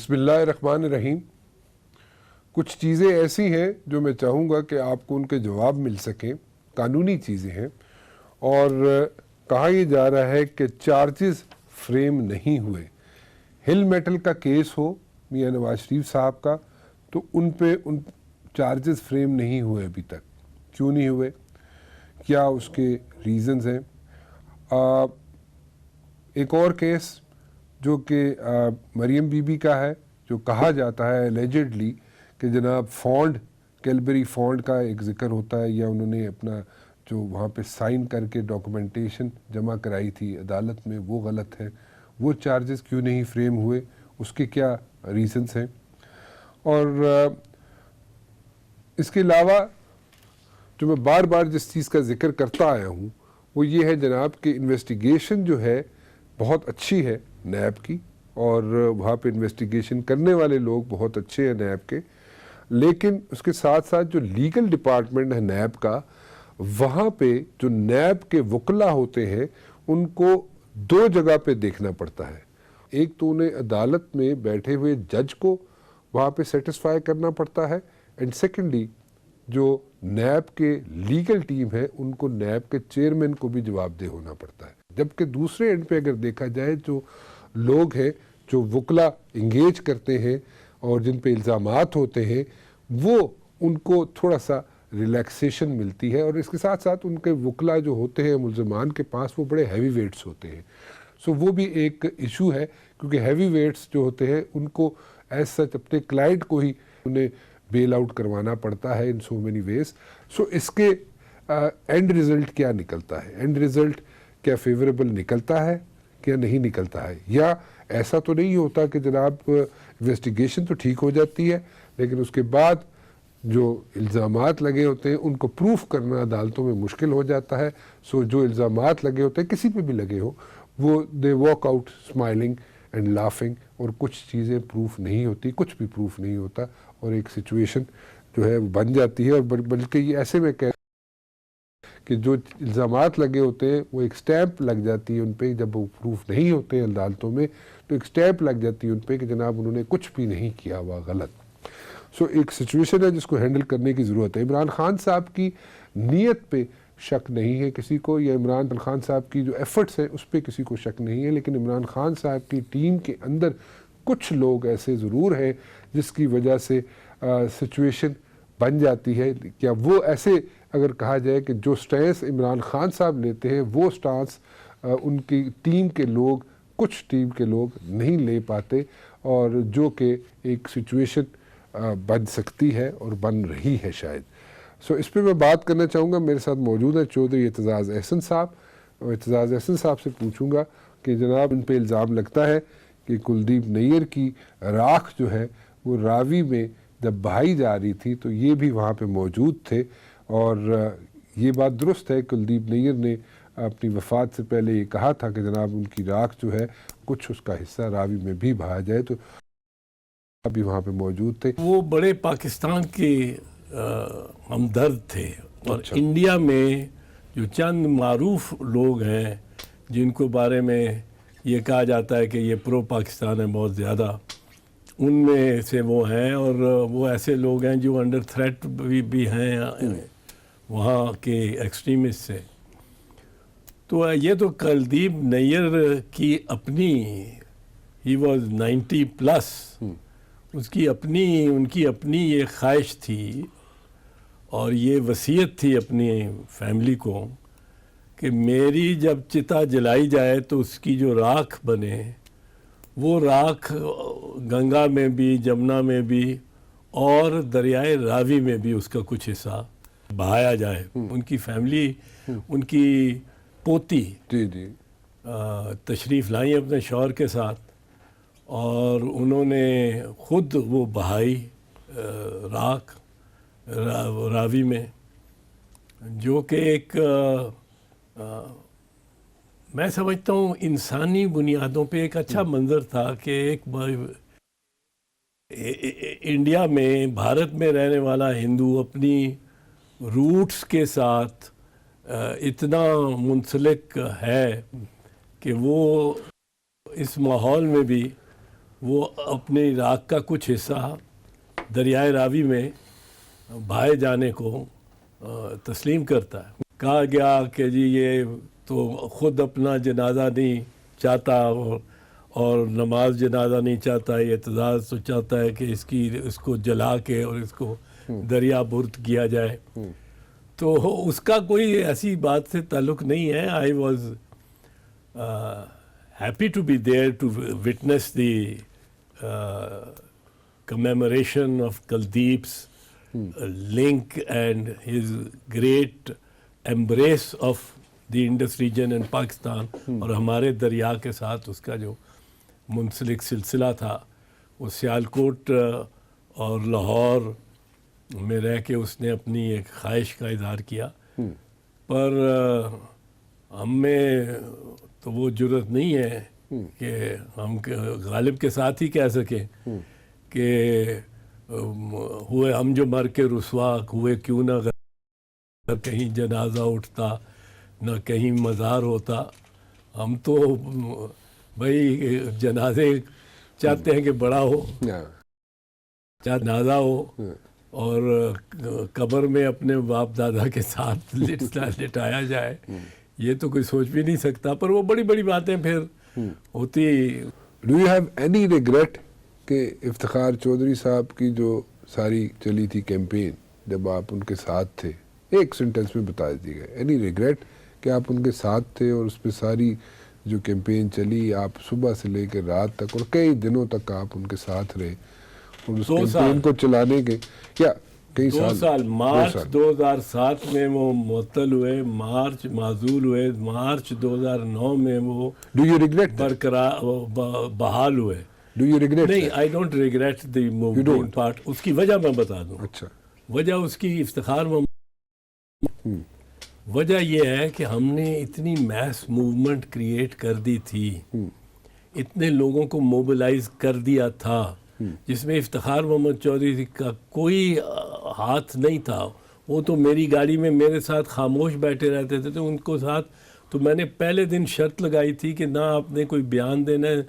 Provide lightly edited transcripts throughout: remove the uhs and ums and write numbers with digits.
بسم اللہ الرحمن الرحیم. کچھ چیزیں ایسی ہیں جو میں چاہوں گا کہ آپ کو ان کے جواب مل سکیں. قانونی چیزیں ہیں اور کہا یہ جا رہا ہے کہ چارجز فریم نہیں ہوئے. ہل میٹل کا کیس ہو میاں نواز شریف صاحب کا تو ان پہ ان چارجز فریم نہیں ہوئے ابھی تک. کیوں نہیں ہوئے؟ کیا اس کے ریزنز ہیں؟ ایک اور کیس جو کہ مریم بی بی کا ہے، جو کہا جاتا ہے الیجڈلی کہ جناب فونڈ کیلبری فونڈ کا ایک ذکر ہوتا ہے، یا انہوں نے اپنا جو وہاں پہ سائن کر کے ڈاکومنٹیشن جمع کرائی تھی عدالت میں، وہ غلط ہے. وہ چارجز کیوں نہیں فریم ہوئے؟ اس کے کیا ریزنز ہیں؟ اور اس کے علاوہ جو میں بار بار جس چیز کا ذکر کرتا آیا ہوں وہ یہ ہے جناب کہ انویسٹیگیشن جو ہے بہت اچھی ہے نیب کی، اور وہاں پہ انویسٹیگیشن کرنے والے لوگ بہت اچھے ہیں نیب کے، لیکن اس کے ساتھ ساتھ جو لیگل ڈپارٹمنٹ ہے نیب کا، وہاں پہ جو نیب کے وکلا ہوتے ہیں ان کو دو جگہ پہ دیکھنا پڑتا ہے. ایک تو انہیں عدالت میں بیٹھے ہوئے جج کو وہاں پہ سیٹسفائی کرنا پڑتا ہے، اینڈ سیکنڈلی جو نیب کے لیگل ٹیم ہے ان کو نیب کے چیئرمین کو بھی جواب دہ ہونا پڑتا ہے. جبکہ دوسرے اینڈ پہ اگر دیکھا جائے جو لوگ ہیں جو وکلا انگیج کرتے ہیں اور جن پہ الزامات ہوتے ہیں، وہ ان کو تھوڑا سا ریلیکسیشن ملتی ہے، اور اس کے ساتھ ساتھ ان کے وکلا جو ہوتے ہیں ملزمان کے پاس وہ بڑے ہیوی ویٹس ہوتے ہیں. سو وہ بھی ایک ایشو ہے، کیونکہ ہیوی ویٹس جو ہوتے ہیں ان کو ایز سچ اپنے کلائنٹ کو ہی انہیں بیل آؤٹ کروانا پڑتا ہے ان سو مینی ویز. سو اس کے اینڈ ریزلٹ کیا نکلتا ہے؟ اینڈ ریزلٹ کیا فیوریبل نکلتا ہے کیا نہیں نکلتا ہے؟ یا ایسا تو نہیں ہوتا کہ جناب انویسٹیگیشن تو ٹھیک ہو جاتی ہے لیکن اس کے بعد جو الزامات لگے ہوتے ہیں ان کو پروف کرنا عدالتوں میں مشکل ہو جاتا ہے. سو جو الزامات لگے ہوتے ہیں کسی پہ بھی لگے ہو، وہ they walk out smiling and laughing, اور کچھ چیزیں پروف نہیں ہوتی، کچھ بھی پروف نہیں ہوتا، اور ایک سچویشن جو ہے وہ بن جاتی ہے. اور بلکہ یہ ایسے میں کہہ کہ جو الزامات لگے ہوتے ہیں وہ ایک سٹیمپ لگ جاتی ہے ان پہ، جب وہ پروف نہیں ہوتے ہیں عدالتوں میں تو ایک سٹیمپ لگ جاتی ہے ان پہ کہ جناب انہوں نے کچھ بھی نہیں کیا ہوا غلط. سو ایک سچویشن ہے جس کو ہینڈل کرنے کی ضرورت ہے. عمران خان صاحب کی نیت پہ شک نہیں ہے کسی کو، یا عمران خان صاحب کی جو ایفرٹس ہیں اس پہ کسی کو شک نہیں ہے، لیکن عمران خان صاحب کی ٹیم کے اندر کچھ لوگ ایسے ضرور ہیں جس کی وجہ سے سچویشن بن جاتی ہے. کیا وہ ایسے اگر کہا جائے کہ جو سٹانس عمران خان صاحب لیتے ہیں وہ سٹانس ان کی ٹیم کے لوگ، کچھ ٹیم کے لوگ نہیں لے پاتے، اور جو کہ ایک سچویشن بن سکتی ہے اور بن رہی ہے شاید. سو اس پہ میں بات کرنا چاہوں گا. میرے ساتھ موجود ہے چودھری اعتزاز احسن صاحب، اور اعتزاز احسن صاحب سے پوچھوں گا کہ جناب ان پہ الزام لگتا ہے کہ کلدیپ نیر کی راکھ جو ہے وہ راوی میں جب بہائی جا رہی تھی تو یہ بھی وہاں پہ موجود تھے، اور یہ بات درست ہے کلدیپ نیر نے اپنی وفات سے پہلے یہ کہا تھا کہ جناب ان کی راکھ جو ہے کچھ اس کا حصہ راوی میں بھی بہا جائے، تو ابھی وہاں پہ موجود تھے. وہ بڑے پاکستان کے ہمدرد تھے، اور انڈیا میں جو چند معروف لوگ ہیں جن کو بارے میں یہ کہا جاتا ہے کہ یہ پرو پاکستان ہے بہت زیادہ، ان میں سے وہ ہیں، اور وہ ایسے لوگ ہیں جو انڈر تھریٹ بھی ہیں وہاں کے ایکسٹریمسٹ سے. تو یہ تو کلدیپ نیر کی اپنی، ہی واز 90 پلس، ان کی اپنی یہ خواہش تھی اور یہ وصیت تھی اپنی فیملی کو کہ میری جب چتا جلائی جائے تو اس کی جو راکھ بنے، وہ راکھ گنگا میں بھی، جمنا میں بھی، اور دریائے راوی میں بھی اس کا کچھ حصہ بہایا جائے. ان کی فیملی، ان کی پوتی تشریف لائیں اپنے شوہر کے ساتھ، اور انہوں نے خود وہ بہائی راکھ راوی میں، جو کہ ایک میں سمجھتا ہوں انسانی بنیادوں پہ ایک اچھا منظر تھا کہ ایک انڈیا میں، بھارت میں رہنے والا ہندو اپنی روٹس کے ساتھ اتنا منسلک ہے کہ وہ اس ماحول میں بھی وہ اپنے عراق کا کچھ حصہ دریائے راوی میں بہائے جانے کو تسلیم کرتا ہے. کہا گیا کہ جی یہ تو خود اپنا جنازہ نہیں چاہتا اور نماز جنازہ نہیں چاہتا, یہ اعتزاز تو چاہتا ہے کہ اس کو جلا کے اور اس کو دریا برد کیا جائے. تو اس کا کوئی ایسی بات سے تعلق نہیں ہے. I was happy to be there to witness the commemoration of Kuldeep's link and his great embrace of the Indus region and Pakistan, اور ہمارے دریا کے ساتھ اس کا جو منسلک سلسلہ تھا وہ سیالکوٹ اور لاہور میں رہ کے اس نے اپنی ایک خواہش کا اظہار کیا. پر ہم میں تو وہ جرت نہیں ہے کہ ہم غالب کے ساتھ ہی کہہ سکیں کہ ہوئے ہم جو مر کے رسوا ہوئے کیوں نہ کہیں جنازہ اٹھتا نہ کہیں مزار ہوتا. ہم تو بھائی جنازے چاہتے ہیں کہ بڑا ہو, جنازہ ہو اور قبر میں اپنے باپ دادا کے ساتھ لٹایا جائے. یہ تو کوئی سوچ بھی نہیں سکتا, پر وہ بڑی بڑی باتیں پھر ہوتی. Do you have any regret کہ افتخار چودھری صاحب کی جو ساری چلی تھی کیمپین جب آپ ان کے ساتھ تھے, ایک سینٹنس میں بتا دیجیے گا, اینی ریگریٹ کہ آپ ان کے ساتھ تھے اور اس پہ ساری جو کیمپین چلی, آپ صبح سے لے کے رات تک اور کئی دنوں تک آپ ان کے ساتھ رہے اور اس کیمپین کو چلانے کے کیا کئی سال مارچ 2007 میں وہ معطل ہوئے, مارچ معزول ہوئے, مارچ 2009 میں وہ ڈو یو ریگریٹ برقرار بحال ہوئے. Do you regret? نہیں, I don't regret the moving part. اس کی وجہ میں بتا دوں. اچھا, وجہ اس کی افتخار میں وجہ یہ ہے کہ ہم نے اتنی میس موومنٹ کریٹ کر دی تھی, اتنے لوگوں کو موبلائز کر دیا تھا جس میں افتخار محمد چودھری کا کوئی ہاتھ نہیں تھا. وہ تو میری گاڑی میں میرے ساتھ خاموش بیٹھے رہتے تھے. تو ان کو ساتھ تو میں نے پہلے دن شرط لگائی تھی کہ نہ آپ نے کوئی بیان دینا ہے,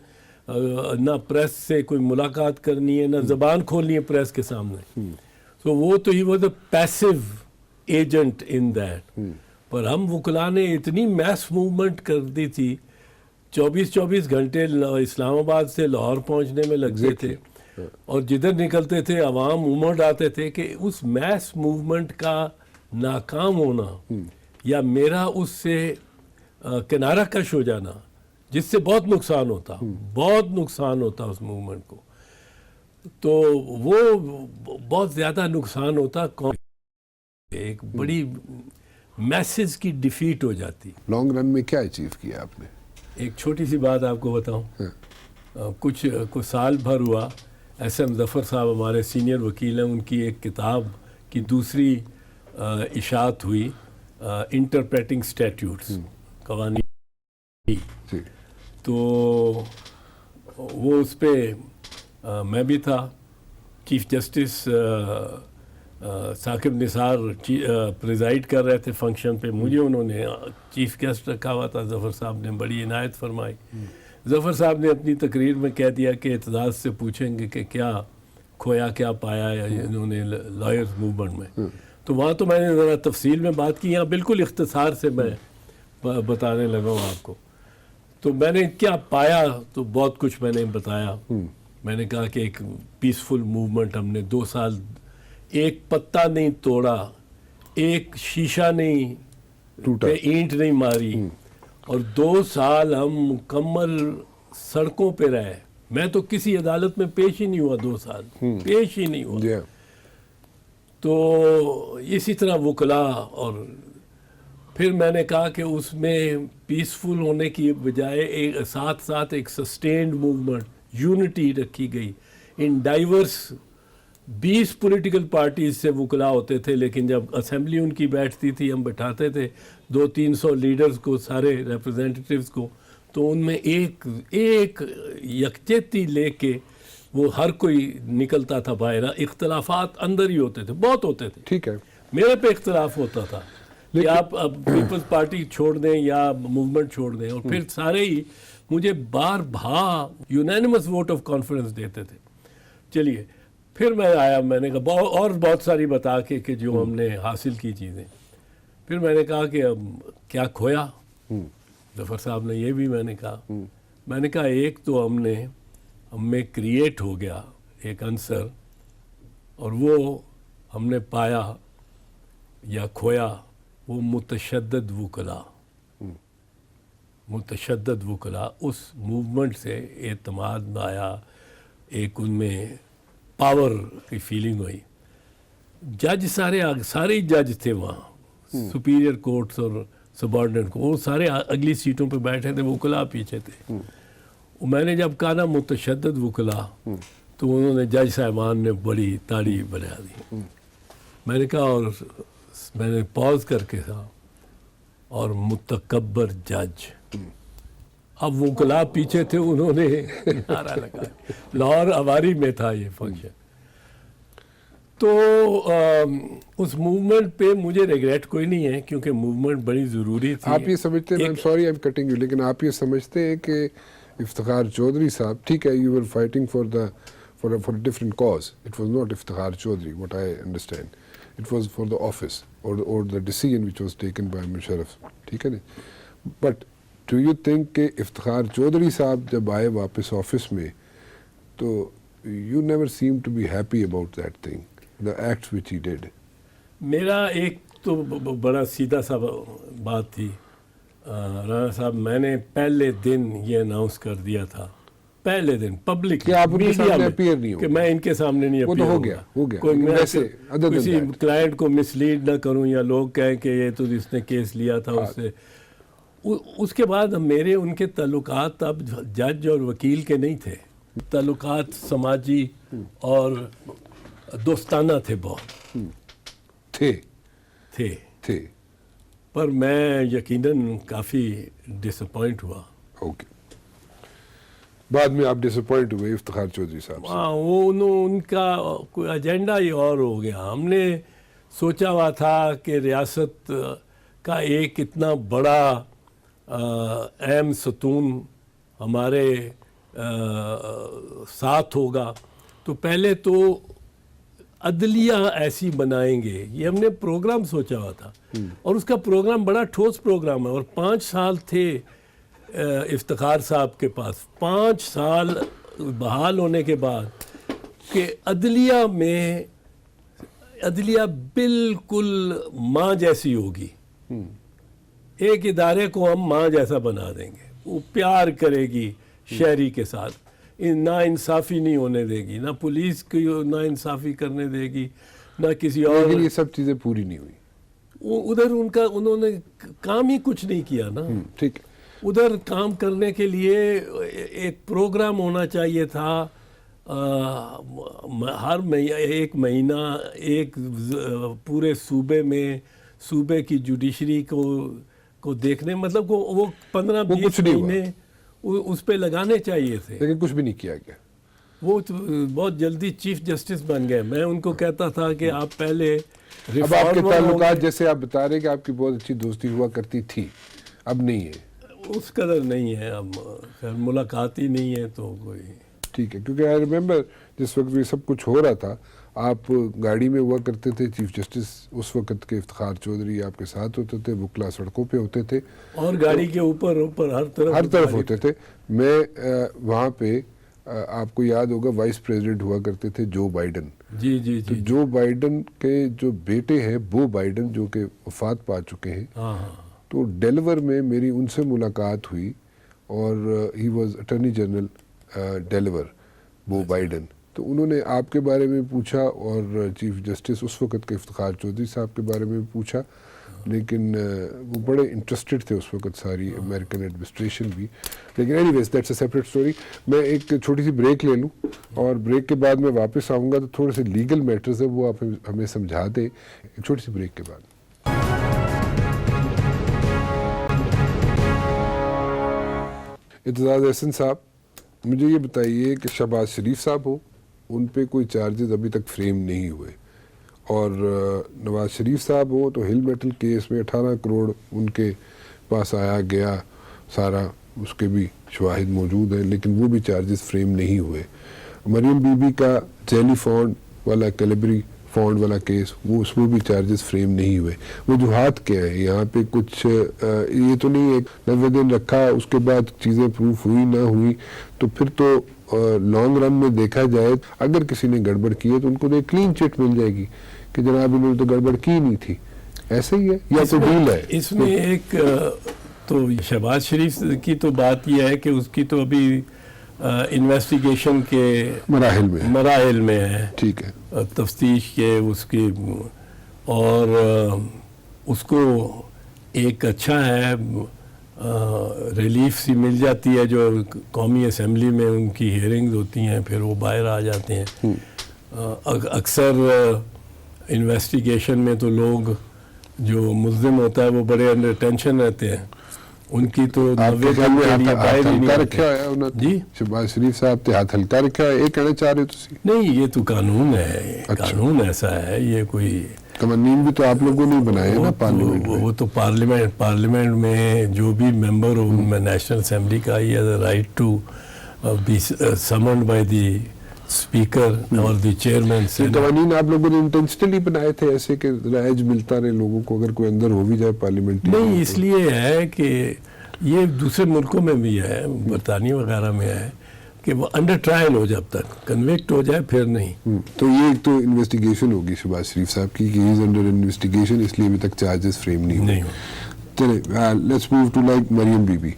نہ پریس سے کوئی ملاقات کرنی ہے, نہ زبان کھولنی ہے پریس کے سامنے. تو وہ تو ہی was a passive agent in that. پر ہم وکلا نے اتنی میس موومنٹ کر دی تھی, 24 گھنٹے اسلام آباد سے لاہور پہنچنے میں لگتے تھے اور جدھر نکلتے تھے عوام امڑ آتے تھے کہ اس میس موومنٹ کا ناکام ہونا یا میرا اس سے کنارہ کش ہو جانا, جس سے بہت نقصان ہوتا اس موومنٹ کو. تو وہ بہت زیادہ نقصان ہوتا, ایک بڑی میسز کی ڈیفیٹ ہو جاتی. لانگ رن میں کیا اچیو کیا آپ نے؟ ایک چھوٹی سی بات آپ کو بتاؤں. کچھ سال بھر ہوا, ایس ایم ظفر صاحب ہمارے سینئر وکیل ہیں, ان کی ایک کتاب کی دوسری اشاعت ہوئی, انٹرپریٹنگ اسٹیٹیوٹس, قوانین. تو وہ اس پہ میں بھی تھا, chief justice Saqib Nisar preside کر رہے تھے فنکشن پہ. مجھے انہوں نے چیف گیسٹ رکھا ہوا تھا. ظفر صاحب نے بڑی عنایت فرمائی. ظفر صاحب نے اپنی تقریر میں کہہ دیا کہ اعتزاز سے پوچھیں گے کہ کیا کھویا کیا پایا انہوں نے لائرز موومنٹ میں. تو وہاں تو میں نے ذرا تفصیل میں بات کی, یہاں بالکل اختصار سے میں بتانے لگا ہوں آپ کو. تو میں نے کیا پایا تو بہت کچھ میں نے بتایا. میں نے کہا کہ ایک پیسفل موومنٹ ہم نے 2 سال, ایک پتا نہیں توڑا, ایک شیشہ نہیں ٹوٹا, اینٹ نہیں ماری, اور 2 سال ہم مکمل سڑکوں پہ رہے. میں تو کسی عدالت میں پیش ہی نہیں ہوا, 2 سال پیش ہی نہیں ہوا. تو اسی طرح وکلا. اور پھر میں نے کہا کہ اس میں پیسفل ہونے کی بجائے ساتھ ساتھ ایک سسٹینڈ موومنٹ, یونٹی رکھی گئی ان ڈائیورس. 20 پولیٹیکل پارٹیز سے وکلا ہوتے تھے, لیکن جب اسمبلی ان کی بیٹھتی تھی ہم بٹھاتے تھے 200-300 لیڈرز کو, سارے ریپرزینٹیٹیوز کو. تو ان میں ایک یکجہتی لے کے وہ ہر کوئی نکلتا تھا باہر. اختلافات اندر ہی ہوتے تھے, بہت ہوتے تھے, ٹھیک ہے, میرے پہ اختلاف ہوتا تھا, کہ آپ پیپلز پارٹی چھوڑ دیں یا موومنٹ چھوڑ دیں, اور پھر سارے ہی مجھے بار یونینیمس ووٹ آف کانفیڈنس دیتے تھے. چلیے پھر میں آیا, میں نے کہا اور بہت ساری بتا کے کہ جو ہم نے حاصل کی چیزیں. پھر میں نے کہا کہ اب کیا کھویا. ظفر صاحب نے یہ بھی میں نے کہا. میں نے کہا ایک تو ہم میں کریٹ ہو گیا ایک عنصر, اور وہ ہم نے پایا یا کھویا وہ متشدد وکلا. اس موومنٹ سے اعتماد میں آیا, ایک ان میں پاور کی فیلنگ ہوئی. جج سارے جج تھے وہاں, سپیریئر کورٹس اور سبارڈنیٹ کو, وہ سارے اگلی سیٹوں پہ بیٹھے تھے, وکلا پیچھے تھے. میں نے جب کہا نا متشدد وکلا, تو انہوں نے جج صاحبان نے بڑی تالی بجا دی. میں نے کہا, اور میں نے پاز کر کے کہا, اور متکبر جج. اب وکلا پیچھے تھے, انہوں نے نعرہ لگایا. لاہور اواری میں تھا یہ فنکشن. تو اس موومنٹ پہ مجھے ریگریٹ کوئی نہیں ہے, کیونکہ موومنٹ بڑی ضروری تھی. آپ یہ سمجھتے ہیں, sorry I am cutting you, لیکن آپ یہ سمجھتے ہیں کہ افتخار چودھری صاحب, ٹھیک ہے, you were fighting for a different cause. It was not Iftikhar Chaudhry, what I understand. It was for the office or the decision which was taken by Musharraf. ٹھیک ہے نا. But do you think کہ افتخار چودھری صاحب جب آئے واپس office میں, تو you never seemed to be happy about that thing, the acts which he did? میرا ایک تو بڑا سیدھا سا بات تھی رانا صاحب. میں نے پہلے دن یہ اناؤنس کر دیا تھا, پہلے دن پبلک کہ آپ ان کے سامنے اپیئر نہیں کہ میں ان کے سامنے نہیں اپیئر ہو گیا. کسی کلائنٹ کو مس لیڈ نہ کروں, یا لوگ کہیں کہ یہ تو اس نے کیس لیا تھا اس سے. اس کے بعد میرے ان کے تعلقات اب جج اور وکیل کے نہیں تھے, تعلقات سماجی اور دوستانہ تھے, بہت تھے. پر میں یقیناً کافی ڈسپوائنٹ ہوا. اوکے, بعد میں آپ ڈسپوائنٹ ہوئے افتخار چودھری صاحب سے؟ ہاں, وہ ان کا کوئی ایجنڈا ہی اور ہو گیا. ہم نے سوچا ہوا تھا کہ ریاست کا ایک اتنا بڑا اہم ستون ہمارے ساتھ ہوگا, تو پہلے تو عدلیہ ایسی بنائیں گے, یہ ہم نے پروگرام سوچا ہوا تھا. اور اس کا پروگرام بڑا ٹھوس پروگرام ہے, اور 5 سال تھے افتخار صاحب کے پاس. 5 سال بحال ہونے کے بعد کہ عدلیہ بالکل ماں جیسی ہوگی. ایک ادارے کو ہم ماں جیسا بنا دیں گے, وہ پیار کرے گی شہری کے ساتھ, نا انصافی نہیں ہونے دے گی, نہ پولیس کو نا انصافی کرنے دے گی, نہ کسی اور. لیکن یہ سب چیزیں پوری نہیں ہوئی. ادھر انہوں نے کام ہی کچھ نہیں کیا نا. ٹھیک ہے, ادھر کام کرنے کے لیے ایک پروگرام ہونا چاہیے تھا. ہر ایک مہینہ ایک پورے صوبے میں صوبے کی جوڈیشری کو دیکھنے, مطلب وہ 15-20 مہینے اس پہ لگانے چاہیے تھے. لیکن کچھ بھی نہیں کیا گیا. وہ بہت جلدی چیف جسٹس بن گئے. میں ان کو کہتا تھا کہ آپ پہلے اب آپ کے تعلقات, جیسے آپ بتا رہے ہیں کہ آپ کی بہت اچھی دوستی ہوا کرتی تھی, اب نہیں ہے, اس قدر نہیں ہے, اب خیر ملاقات ہی نہیں ہے تو کوئی. ٹھیک ہے, کیونکہ آئی ریمبر جس وقت یہ سب کچھ ہو رہا تھا, آپ گاڑی میں ہوا کرتے تھے, چیف جسٹس اس وقت کے افتخار چودھری آپ کے ساتھ ہوتے تھے, وکلا سڑکوں پہ ہوتے تھے, اور گاڑی کے اوپر ہر طرف ہوتے تھے. میں وہاں پہ, آپ کو یاد ہوگا, وائس پریزیڈنٹ ہوا کرتے تھے جو بائیڈن. جی. تو جو بائیڈن کے جو بیٹے ہیں بو بائیڈن, جو کہ وفات پا چکے ہیں, تو ڈیلور میں میری ان سے ملاقات ہوئی, اور he was attorney general deliver, بو بائیڈن. تو انہوں نے آپ کے بارے میں پوچھا, اور چیف جسٹس اس وقت کے افتخار چودھری صاحب کے بارے میں پوچھا, لیکن وہ بڑے انٹرسٹڈ تھے اس وقت, ساری امریکن ایڈمنسٹریشن بھی. لیکن anyways that's a separate story. میں ایک چھوٹی سی بریک لے لوں, اور بریک کے بعد میں واپس آؤں گا, تو تھوڑے سے لیگل میٹرز ہیں وہ آپ ہمیں سمجھا دیں, ایک چھوٹی سی بریک کے بعد. اعتزاز احسن صاحب, مجھے یہ بتائیے کہ شہباز شریف صاحب ہو, ان پہ کوئی چارجز ابھی تک فریم نہیں ہوئے, اور نواز شریف صاحب ہو تو ہل میٹل کیس میں 18 کروڑ ان کے پاس آیا گیا سارا، اس کے بھی شواہد موجود ہیں، لیکن وہ بھی چارجز فریم نہیں ہوئے. مریم بی بی کا جیلی فانڈ والا کیلیبری فانڈ والا کیس، وہ اس میں بھی چارجز فریم نہیں ہوئے. وجوہات کیا ہے یہاں پہ؟ کچھ یہ تو نہیں ہے 90 دن رکھا اس کے بعد چیزیں پروف ہوئی نہ ہوئی، تو پھر تو لانگ رن میں دیکھا جائے اگر کسی نے گڑبڑ کی ہے تو ان کو ایک کلین چٹ مل جائے گی کہ جناب انہوں نے تو گڑبڑ کی نہیں تھی. ایسے ہی ہے یا کوئی ڈیل ہے اس میں؟ ایک تو شہباز شریف کی تو بات یہ ہے کہ اس کی تو ابھی انویسٹیگیشن کے مراحل میں ہے، ٹھیک ہے، تفتیش کے اس کی، اور اس کو ایک اچھا ہے ریلیف سی مل جاتی ہے جو قومی اسمبلی میں ان کی ہیئرنگز ہوتی ہیں، پھر وہ باہر آ جاتے ہیں. اکثر انویسٹیگیشن میں تو لوگ جو ملزم ہوتا ہے وہ بڑے انڈر ٹینشن رہتے ہیں، ان کی تو جی شہباز شریف صاحب تے ہاتھ ہلکا رکھا ہے، یہ کہنا چاہ رہے تسی؟ نہیں، یہ تو قانون ہے، قانون ایسا ہے، یہ کوئی قوانین بھی تو آپ لوگوں نے بنائے نا پارلیمنٹ میں. وہ تو پارلیمنٹ میں جو بھی ممبر ہو ان میں نیشنل اسمبلی کا ہی ہے right to be summoned by the speaker اور دی چیئرمین. قوانین آپ لوگوں نے انٹینشنلی بنائے تھے ایسے کہ رائج ملتا رہے لوگوں کو اگر کوئی اندر ہو بھی جائے پارلیمنٹ؟ نہیں، اس لیے ہے کہ یہ دوسرے ملکوں میں بھی ہے، برطانیہ وغیرہ میں ہے کہ وہ انڈر ٹرائل ہو، جب تک کنوکٹ ہو جائے پھر نہیں. تو یہ تو انویسٹیگیشن ہوگی شہباز شریف صاحب کی کہ ہی از انڈر انویسٹیگیشن، اس لیے ابھی تک چارجز فریم نہیں ہوئے. چلے let's move to like Maryam Bibi بی.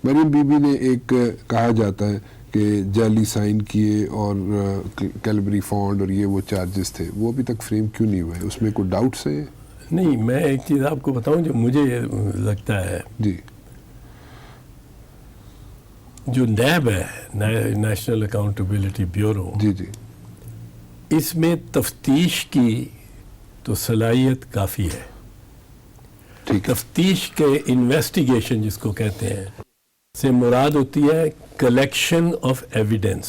مریم بی بی نے ایک کہا جاتا ہے کہ جعلی سائن کیے اور کیلیبری فانڈ اور یہ وہ چارجز تھے، وہ ابھی تک فریم کیوں نہیں ہوئے؟ اس میں کوئی ڈاؤٹس ہیں؟ نہیں، میں ایک چیز آپ کو بتاؤں جو مجھے لگتا ہے، جی جو نیب ہے، نیشنل اکاؤنٹیبلٹی بیورو، جی جی، اس میں تفتیش کی تو صلاحیت کافی ہے. تفتیش کے انویسٹیگیشن جس کو کہتے ہیں سے مراد ہوتی ہے collection of evidence.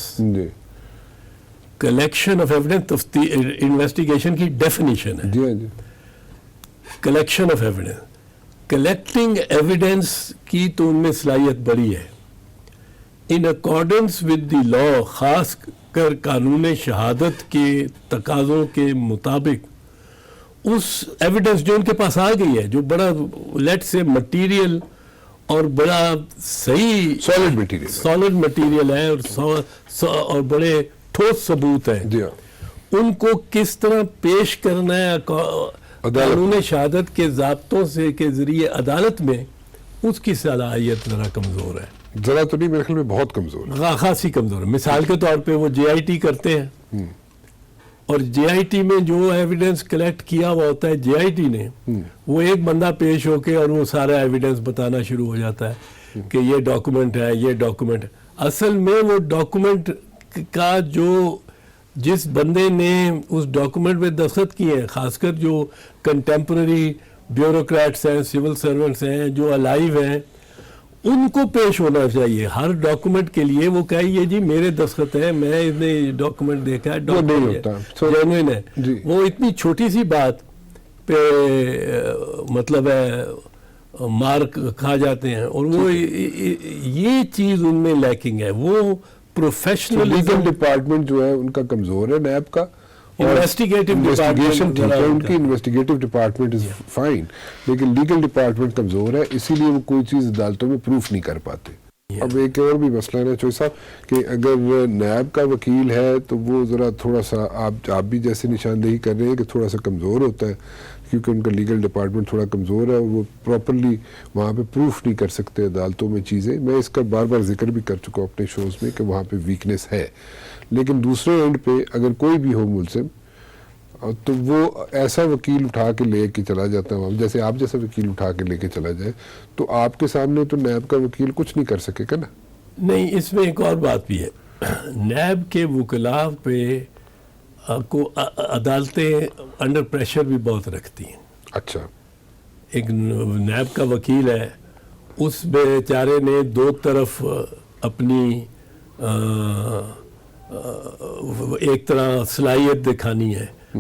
Collection of evidence investigation کی ڈیفینیشن ہے. جی جی، collection of evidence, collecting evidence کی تو ان میں صلاحیت بڑی ہے. ان اکارڈنس ود دی لا، خاص کر قانون شہادت کے تقاضوں کے مطابق، اس ایویڈنس جو ان کے پاس آ گئی ہے، جو بڑا لیٹ سے مٹیریل اور بڑا صحیح سالڈ مٹیریل ہے اور بڑے ٹھوس ثبوت ہیں، ان کو کس طرح پیش کرنا ہے قانون شہادت کے ضابطوں سے کے ذریعے عدالت میں، اس کی صلاحیت ذرا کمزور ہے. ذرا تو نہیں، میرے خیال میں بہت کمزور ہے، خاصی کمزور ہے. مثال کے طور پہ وہ جے آئی ٹی کرتے ہیں، اور جے آئی ٹی میں جو ایویڈنس کلیکٹ کیا ہوا ہوتا ہے جے آئی ٹی نے، وہ ایک بندہ پیش ہو کے اور وہ سارا ایویڈنس بتانا شروع ہو جاتا ہے کہ یہ ڈاکومنٹ ہے، یہ ڈاکومنٹ ہے. اصل میں وہ ڈاکومنٹ کا جس بندے نے اس ڈاکومنٹ میں دستخط کیے ہیں، خاص کر جو کنٹمپرری بیوروکریٹس ہیں، سول سرونٹس ہیں جو الائیو ہیں، ان کو پیش ہونا چاہیے ہر ڈاکومنٹ کے لیے. وہ کہے یہ جی میرے دستخط ہے، میں نے ڈاکومنٹ دیکھا ہے، ڈاکومنٹ جینوئن ہے. وہ اتنی چھوٹی سی بات پہ مطلب ہے مارک کھا جاتے ہیں، اور وہ یہ چیز ان میں لیکنگ ہے. وہ پروفیشنل لیگل ڈپارٹمنٹ جو ہے ان کا کمزور ہے، نیب کا. انویسٹیگیشن ٹھیک ہے، ان کی انویسٹیگیٹو ڈپارٹمنٹ از فائن، لیکن لیگل ڈپارٹمنٹ کمزور ہے، اسی لیے وہ کوئی چیز عدالتوں میں پروف نہیں کر پاتے. اب ایک اور بھی مسئلہ ہے چوئی صاحب کہ اگر نیب کا وکیل ہے تو وہ ذرا تھوڑا سا آپ بھی جیسے نشاندہی کر رہے ہیں کہ تھوڑا سا کمزور ہوتا ہے، کیونکہ ان کا لیگل ڈپارٹمنٹ تھوڑا کمزور ہے، وہ پراپرلی وہاں پہ پروف نہیں کر سکتے عدالتوں میں چیزیں. میں اس کا بار بار ذکر بھی کر چکا ہوں اپنے شوز میں کہ وہاں پہ ویکنیس ہے. لیکن دوسرے اینڈ پہ اگر کوئی بھی ہو ملزم تو وہ ایسا وکیل اٹھا کے لے کے چلا جاتا ہے، جیسے آپ جیسا وکیل اٹھا کے لے کے چلا جائے، تو آپ کے سامنے تو نیب کا وکیل کچھ نہیں کر سکے گا نا. نہیں، اس میں ایک اور بات بھی ہے. نیب کے وکلاء پہ کو عدالتیں انڈر پریشر بھی بہت رکھتی ہیں. اچھا، ایک نیب کا وکیل ہے، اس بیچارے نے دو طرف اپنی ایک طرح صلاحیت دکھانی ہے.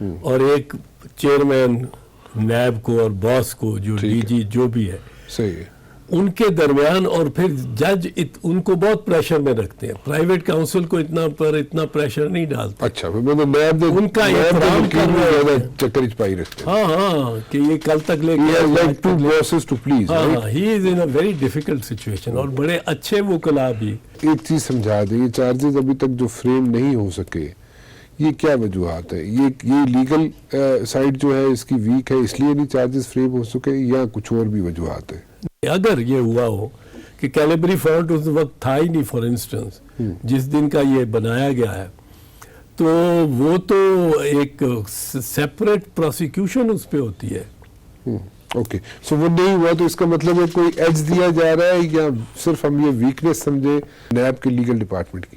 اور ایک چیئرمین نیب کو اور باس کو جو ڈی جی جو بھی ہے صحیح ہے ان کے درمیان. اور پھر جج ان کو بہت پریشر میں رکھتے ہیں, پرائیویٹ کاؤنسل کو اتنا پریشر نہیں ڈالتے. اچھا ان کا احترام کرنا چکر چپائی رکھتے ہیں. ہاں کہ یہ کل تک لے کے ہی از ان اے ویری ڈیفیکلٹ سچویشن. اور بڑے اچھے وکلاء بھی. ایک چیز سمجھا دیں, یہ چارجز ابھی تک جو فریم نہیں ہو سکے, یہ کیا وجوہات ہے؟ یہ لیگل سائڈ جو ہے اس کی ویک ہے, اس لیے نہیں چارجز فریم ہو سکے, یا کچھ اور بھی وجوہات ہیں؟ اگر یہ ہوا ہو کہ کیلیبری فونٹ اس وقت تھا ہی نہیں, فار انسٹنس جس دن کا یہ بنایا گیا ہے, تو وہ تو ایک سیپریٹ پروسیکیوشن اس پہ ہوتی ہے. اوکے, سو وہ نہیں ہوا تو اس کا مطلب ہے کوئی ایج دیا جا رہا ہے, یا صرف ہم یہ ویکنیس سمجھے نیب کے لیگل ڈپارٹمنٹ کی؟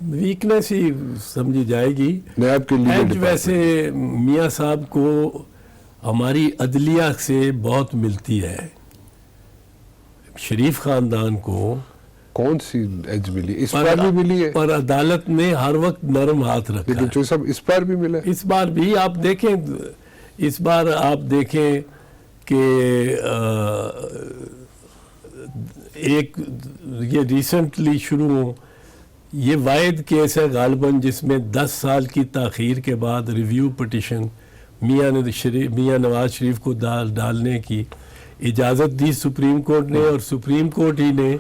ویکنیس ہی سمجھی جائے گی نیب کے لیگل ڈپارٹمنٹ. ویسے میاں صاحب کو ہماری عدلیہ سے بہت ملتی ہے. شریف خاندان کو کون سی ایج ملی؟ اس بار بھی ملی ہے, پر عدالت نے ہر وقت نرم ہاتھ رکھا ہے. لیکن سب اس بار بھی ملا ہے. اس بار بھی آپ دیکھیں, اس بار آپ دیکھیں کہ ایک یہ ریسنٹلی شروع یہ واحد کیس ہے غالباً جس میں 10 سال کی تاخیر کے بعد ریویو پٹیشن میاں نواز شریف کو ڈالنے کی اجازت دی سپریم کورٹ نے, اور سپریم کورٹ ہی نے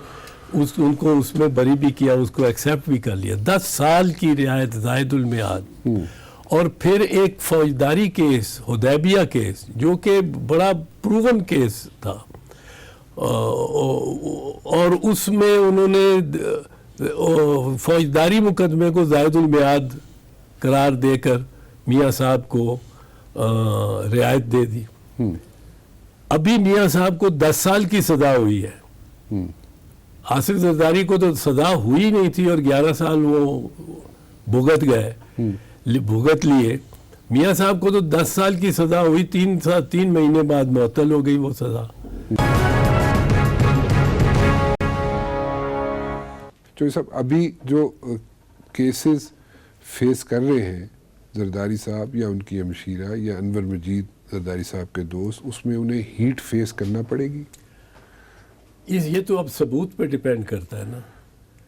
ان کو اس میں بری بھی کیا, اس کو ایکسیپٹ بھی کر لیا. 10 سال کی رعایت زائد المیعاد. اور پھر ایک فوجداری کیس, حدیبیہ کیس, جو کہ بڑا پروون کیس تھا, اور اس میں انہوں نے فوجداری مقدمے کو زائد المیعاد قرار دے کر میاں صاحب کو رعایت دے دی. ابھی میاں صاحب کو 10 سال کی سزا ہوئی ہے. آصف زرداری کو تو سزا ہوئی نہیں تھی اور 11 سال وہ بھگت گئے, بھگت لیے. میاں صاحب کو تو 10 سال کی سزا ہوئی, 3 مہینے بعد معطل ہو گئی وہ سزا. جو سب ابھی جو کیسز فیس کر رہے ہیں زرداری صاحب یا ان کی ہمشیرہ یا انور مجید زرداری صاحب کے دوست, اس میں انہیں ہیٹ فیس کرنا پڑے گی؟ یہ تو اب ثبوت پہ ڈیپینڈ کرتا ہے نا.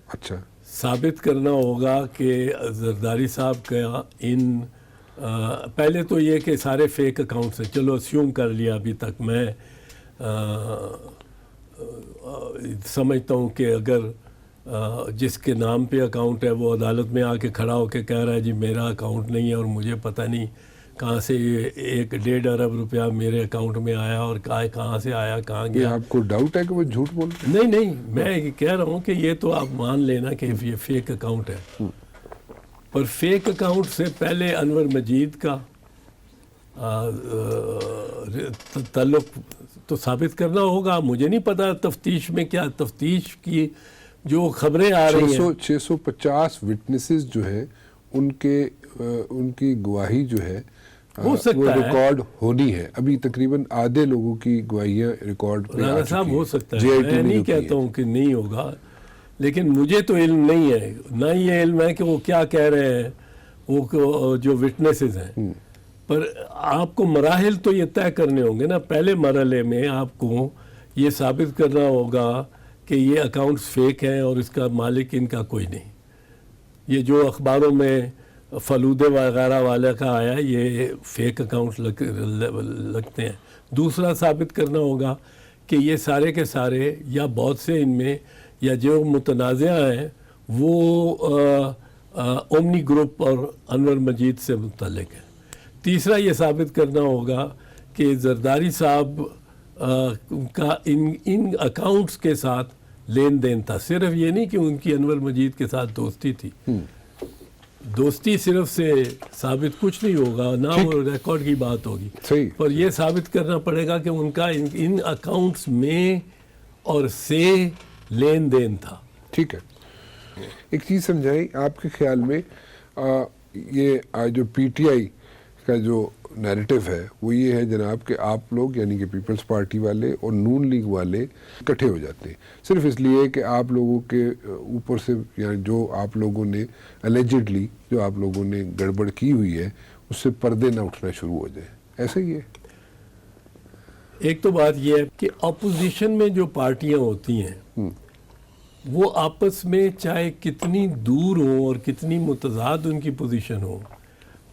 اچھا, ثابت کرنا ہوگا کہ زرداری صاحب کا پہلے تو یہ کہ سارے فیک اکاؤنٹس ہیں, چلو اسیوم کر لیا ابھی تک. میں سمجھتا ہوں کہ اگر جس کے نام پہ اکاؤنٹ ہے وہ عدالت میں آ کے کھڑا ہو کے کہہ رہا ہے جی میرا اکاؤنٹ نہیں ہے اور مجھے پتہ نہیں کہاں سے 1.5 ارب روپیہ میرے اکاؤنٹ میں آیا اور کہاں سے آیا, کہاں گیا. آپ کو ڈاؤٹ ہے کہ وہ جھوٹ بول رہے ہیں؟ نہیں, میں کہہ رہا ہوں کہ یہ تو آپ مان لینا کہ یہ فیک اکاؤنٹ ہے. پر فیک اکاؤنٹ سے پہلے انور مجید کا تعلق تو ثابت کرنا ہوگا. مجھے نہیں پتا تفتیش میں کیا, تفتیش کی جو خبریں آ رہی ہیں 650 وٹنسز جو ہیں ان کی گواہی جو ہے ہو سکتا ہے ریکارڈ ہونی ہے. ابھی تقریباً آدھے لوگوں کی گواہیاں ریکارڈ پہ آ چکی ہیں. ہو سکتا ہے, میں نہیں کہتا ہوں کہ نہیں ہوگا, لیکن مجھے تو علم نہیں ہے. نہ یہ علم ہے کہ وہ کیا کہہ رہے ہیں وہ جو وٹنسز ہیں. پر آپ کو مراحل تو یہ طے کرنے ہوں گے نا. پہلے مرحلے میں آپ کو یہ ثابت کرنا ہوگا کہ یہ اکاؤنٹس فیک ہیں اور اس کا مالک ان کا کوئی نہیں. یہ جو اخباروں میں فلودے وغیرہ والے کا آیا یہ فیک اکاؤنٹس لگتے ہیں. دوسرا ثابت کرنا ہوگا کہ یہ سارے کے سارے یا بہت سے ان میں یا جو متنازع ہیں وہ اومنی گروپ اور انور مجید سے متعلق ہیں. تیسرا یہ ثابت کرنا ہوگا کہ زرداری صاحب کا ان اکاؤنٹس کے ساتھ لین دین تھا. صرف یہ نہیں کہ ان کی انور مجید کے ساتھ دوستی تھی. دوستی صرف سے ثابت کچھ نہیں ہوگا, نہ وہ ریکارڈ کی بات ہوگی. پر یہ ثابت کرنا پڑے گا کہ ان کا ان اکاؤنٹس میں اور سے لین دین تھا. ٹھیک ہے, ایک چیز سمجھائیں, آپ کے خیال میں یہ جو پی ٹی آئی کا جو نیریٹو ہے وہ یہ ہے جناب کہ آپ لوگ یعنی کہ پیپلز پارٹی والے اور نون لیگ والے اکٹھے ہو جاتے ہیں صرف اس لیے کہ آپ لوگوں کے اوپر سے یعنی جو آپ لوگوں نے الیجڈلی جو آپ لوگوں نے گڑبڑ کی ہوئی ہے اس سے پردے نہ اٹھنا شروع ہو جائے. ایسا ہی ہے. ایک تو بات یہ ہے کہ اپوزیشن میں جو پارٹیاں ہوتی ہیں وہ آپس میں چاہے کتنی دور ہوں اور کتنی متضاد ان کی پوزیشن ہو,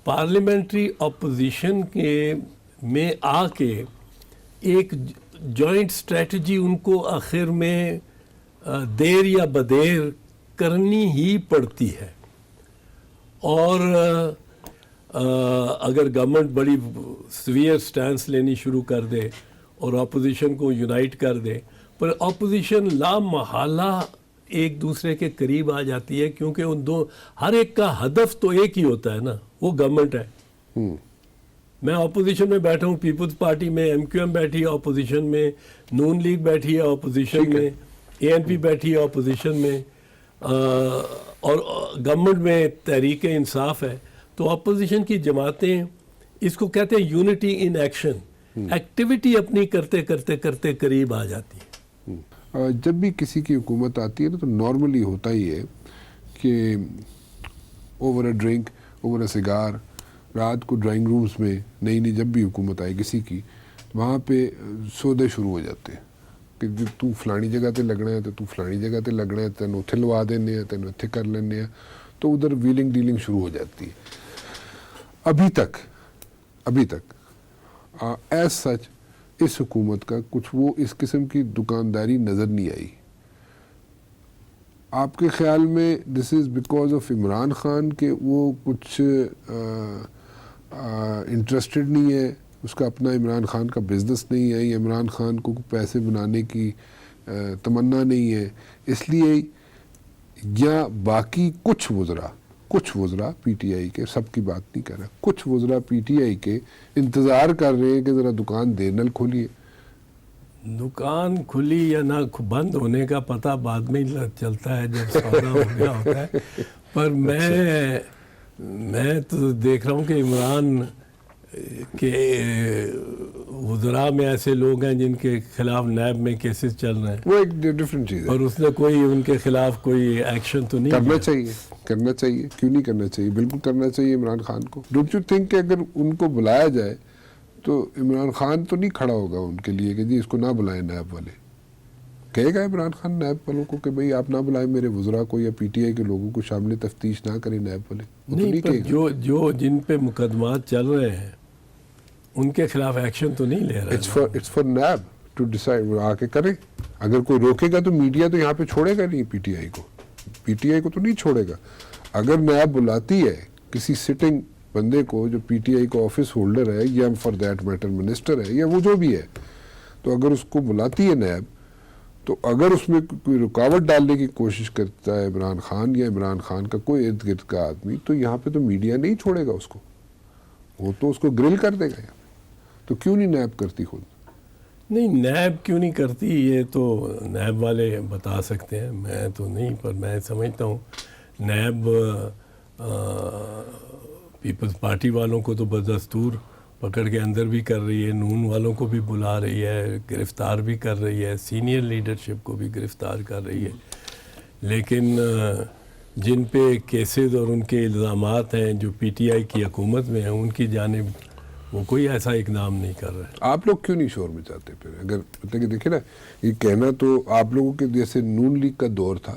پارلیمنٹری اپوزیشن کے میں آ کے ایک جوائنٹ اسٹریٹجی ان کو آخر میں دیر یا بدیر کرنی ہی پڑتی ہے. اور اگر گورنمنٹ بڑی سویئر سٹینس لینی شروع کر دے اور اپوزیشن کو یونائٹ کر دے, پر اپوزیشن لا محالہ ایک دوسرے کے قریب آ جاتی ہے کیونکہ ان دو ہر ایک کا ہدف تو ایک ہی ہوتا ہے نا, وہ گورنمنٹ ہے. میں اپوزیشن میں بیٹھا ہوں, پیپلز پارٹی میں ایم کیو ایم بیٹھی ہے اپوزیشن میں, نون لیگ بیٹھی ہے اپوزیشن میں, اے این پی بیٹھی ہے اپوزیشن میں, اور گورنمنٹ میں تحریک انصاف ہے. تو اپوزیشن کی جماعتیں اس کو کہتے ہیں یونٹی ان ایکشن, ایکٹیویٹی اپنی کرتے کرتے کرتے قریب آ جاتی ہے. جب بھی کسی کی حکومت آتی ہے نا تو نارملی ہوتا ہی ہے کہ over a drink, over a cigar, رات کو ڈرائنگ رومز میں نئی جب بھی حکومت آئے کسی کی, وہاں پہ سودے شروع ہو جاتے ہیں کہ تو فلانی جگہ تے لگنا ہے تو فلانی جگہ تے لگنا ہے, تینوں اتھے لوا دینے ہیں, تینوں اتھے کر لینے ہیں, تو ادھر ویلنگ ڈیلنگ شروع ہو جاتی ہے. ابھی تک ایز سچ اس حکومت کا کچھ وہ اس قسم کی دکانداری نظر نہیں آئی. آپ کے خیال میں this is because of Imran Khan کہ وہ کچھ انٹرسٹڈ نہیں ہے, اس کا اپنا عمران خان کا بزنس نہیں ہے, یا عمران خان کو پیسے بنانے کی تمنا نہیں ہے اس لیے, یا باقی کچھ وزراء پی ٹی آئی کے, سب کی بات نہیں کر رہا, کچھ وزراء پی ٹی آئی کے انتظار کر رہے ہیں کہ ذرا دکان دیر نہ کھولیے. دکان کھلی یا نہ بند ہونے کا پتہ بعد میں ہی چلتا ہے جب سودا ہو گیا ہوتا ہے. پر میں تو دیکھ رہا ہوں کہ عمران کے وزراء میں ایسے لوگ ہیں جن کے خلاف نیب میں کیسز چل رہے ہیں, وہ ایک ڈفرینٹ چیز ہے, اور اس نے کوئی ان کے خلاف کوئی ایکشن تو نہیں کرنا چاہیے, کیوں نہیں کرنا چاہیے, بالکل کرنا چاہیے عمران خان کو. ڈونٹ یو تھنک کہ اگر ان کو بلایا جائے تو عمران خان تو نہیں کھڑا ہوگا ان کے لیے کہ جی اس کو نہ بلائیں نیب والے. کہے گا عمران خان نیب والوں کو کہ بھئی آپ نہ بلائیں میرے وزراء کو, یا پی ٹی آئی کے لوگوں کو شامل تفتیش نہ کریں نیب والے؟ نہیں, پر جو جن پہ مقدمات چل رہے ہیں ان کے خلاف ایکشن تو نہیں لے رہا. It's for NAB to decide, آ کے کریں. اگر کوئی روکے گا تو میڈیا تو یہاں پہ چھوڑے گا نہیں, پی ٹی آئی کو تو نہیں چھوڑے گا. اگر نیب بلاتی ہے کسی سٹنگ بندے کو جو پی ٹی آئی کا آفس ہولڈر ہے, یا فار دیٹ میٹر منسٹر ہے, یا وہ جو بھی ہے, تو اگر اس کو بلاتی ہے نیب, تو اگر اس میں کوئی رکاوٹ ڈالنے کی کوشش کرتا ہے عمران خان یا عمران خان کا کوئی ارد گرد کا آدمی, تو یہاں پہ تو میڈیا نہیں چھوڑے گا اس کو, وہ تو اس کو گرل کر دے گا. تو کیوں نہیں نیب کرتی خود؟ نہیں, نیب کیوں نہیں کرتی یہ تو نیب والے بتا سکتے ہیں, میں تو نہیں. پر میں سمجھتا ہوں نیب پیپلز پارٹی والوں کو تو بدستور پکڑ کے اندر بھی کر رہی ہے, نون والوں کو بھی بلا رہی ہے, گرفتار بھی کر رہی ہے, سینئر لیڈرشپ کو بھی گرفتار کر رہی ہے. لیکن جن پہ کیسز اور ان کے الزامات ہیں جو پی ٹی آئی کی حکومت میں ہیں, ان کی جانب وہ کوئی ایسا اقدام نہیں کر رہا ہے. آپ لوگ کیوں نہیں شور مچاتے پھر؟ اگر مطلب کہ دیکھیں نا, یہ کہنا تو آپ لوگوں کے جیسے نون لیگ کا دور تھا,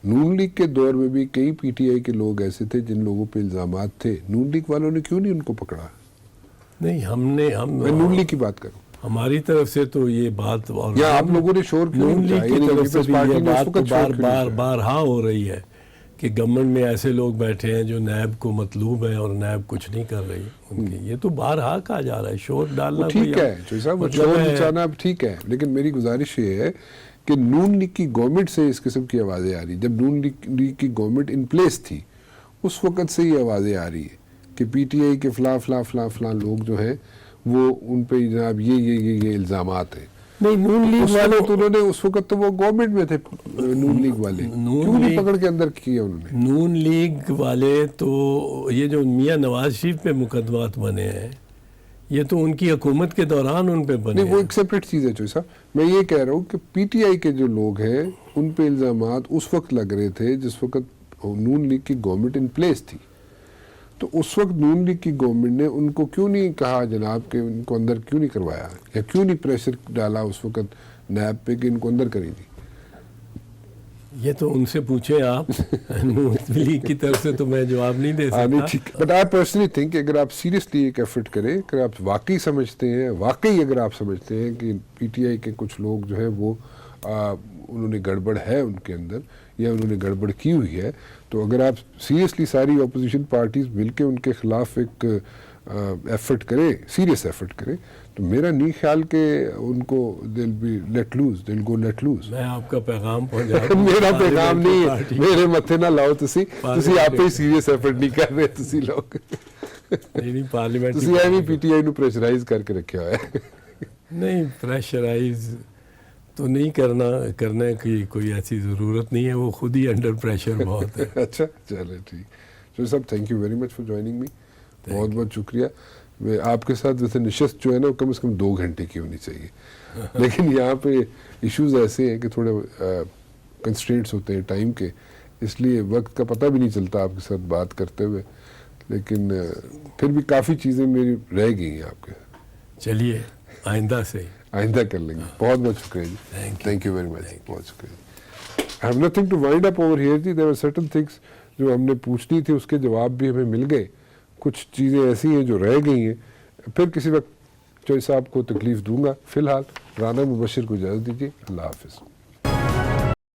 نون لیگ کے دور میں بھی کئی پی ٹی آئی کے لوگ ایسے تھے جن لوگوں پہ الزامات تھے, نون لیگ والوں نے کیوں نہیں ان کو پکڑا؟ نہیں, میں نون لیگ کی بات کروں, ہماری طرف سے تو یہ بات, اور یا آپ لوگوں نے شور کیوں نون لیگ کی طرف سے بھی یہ بات بارہا ہو رہی ہے کہ گورنمنٹ میں ایسے لوگ بیٹھے ہیں جو نیب کو مطلوب ہیں اور نیب کچھ نہیں کر رہی ان کی. یہ تو بارہا کہا جا رہا ہے, شور ڈالنا ٹھیک ہے جو صاحب, شور مچانا اب ٹھیک ہے, لیکن میری گزارش یہ ہے کہ نون لیگ کی گورنمنٹ سے اس قسم کی آوازیں آ رہی. جب نون لیگ کی گورنمنٹ ان پلیس تھی اس وقت سے یہ آوازیں آ رہی ہے کہ پی ٹی آئی کے فلاں لوگ جو ہیں وہ ان پہ جناب یہ الزامات ہیں. نہیں, نون لیگ والے تو انہوں نے اس وقت تو وہ گورنمنٹ میں تھے, نون لیگ والے کیوں نہیں پکڑ کے اندر کیا انہوں نے؟ نون لیگ والے تو یہ جو میاں نواز شریف پہ مقدمات بنے ہیں یہ تو ان کی حکومت کے دوران ان پہ بنے نہیں، وہ ایک سیپریٹ چیز ہے چوئی صاحب. میں یہ کہہ رہا ہوں کہ پی ٹی آئی کے جو لوگ ہیں ان پہ الزامات اس وقت لگ رہے تھے جس وقت نون لیگ کی گورنمنٹ ان پلیس تھی. تو اس وقت نون لیگ کی گورنمنٹ نے ان کو کیوں نہیں کہا جناب کہ ان کو اندر کیوں نہیں کروایا، یا کیوں نہیں پریشر ڈالا اس وقت نیب پہ کہ ان کو اندر کریں گی؟ یہ تو ان سے پوچھیں آپ. نون لیگ کی طرف سے تو میں جواب نہیں دے سکتا. بٹ آئی پرسنلی تھنک کہ اگر آپ سیریسلی ایک ایفرٹ کریں، اگر آپ واقعی سمجھتے ہیں کہ پی ٹی آئی کے کچھ لوگ جو ہے وہ انہوں نے گڑبڑ ہے ان کے اندر، یا انہوں نے گڑبڑ کی ہوئی ہے، تو اگر آپ سیریسلی ساری اپوزیشن پارٹیز مل کے ان کے خلاف ایک ایفرٹ کریں، سیریس ایفرٹ کریں، تو میرا نہیں خیال کہ ان کو they'll go let loose. میں آپ کا پیغام پہنچا میرا پیغام نہیں ہے، میرے متھے نہ لاؤ. تسی آپ ہی سیریس ایفرٹ نہیں کر رہے. تسی لوگ نہیں پارلیمنٹ تسی ایویں P T I know pressurize کر کے رکھا ہوا ہے. نہیں، پریشرائز تو نہیں کرنے کی کوئی ایسی ضرورت نہیں ہے، وہ خود ہی انڈر پریشر بہت ہے. اچھا چلے ٹھیک. شوری صاحب thank you very much for joining me. بہت بہت شکریہ. میں آپ کے ساتھ ویسے نشست جو ہے نا کم از کم 2 گھنٹے کی ہونی چاہیے، لیکن یہاں پہ ایشوز ایسے ہیں کہ تھوڑے کنسٹرینٹس ہوتے ہیں ٹائم کے، اس لیے وقت کا پتہ بھی نہیں چلتا آپ کے ساتھ بات کرتے ہوئے. لیکن پھر بھی کافی چیزیں میری رہ گئی ہیں آپ کے. چلیے آئندہ سے آئندہ کر لیں گے. بہت بہت شکریہ جی. Thank you very much. بہت شکریہ. I have nothing to wind up over here G. There were certain things جو ہم نے پوچھنی تھی، اس کے جواب بھی ہمیں مل گئے. کچھ چیزیں ایسی ہیں جو رہ گئی ہیں. پھر کسی وقت چوئی صاحب کو تکلیف دوں گا. فی الحال رانا مبشر کو اجازت دیجیے. اللہ حافظ.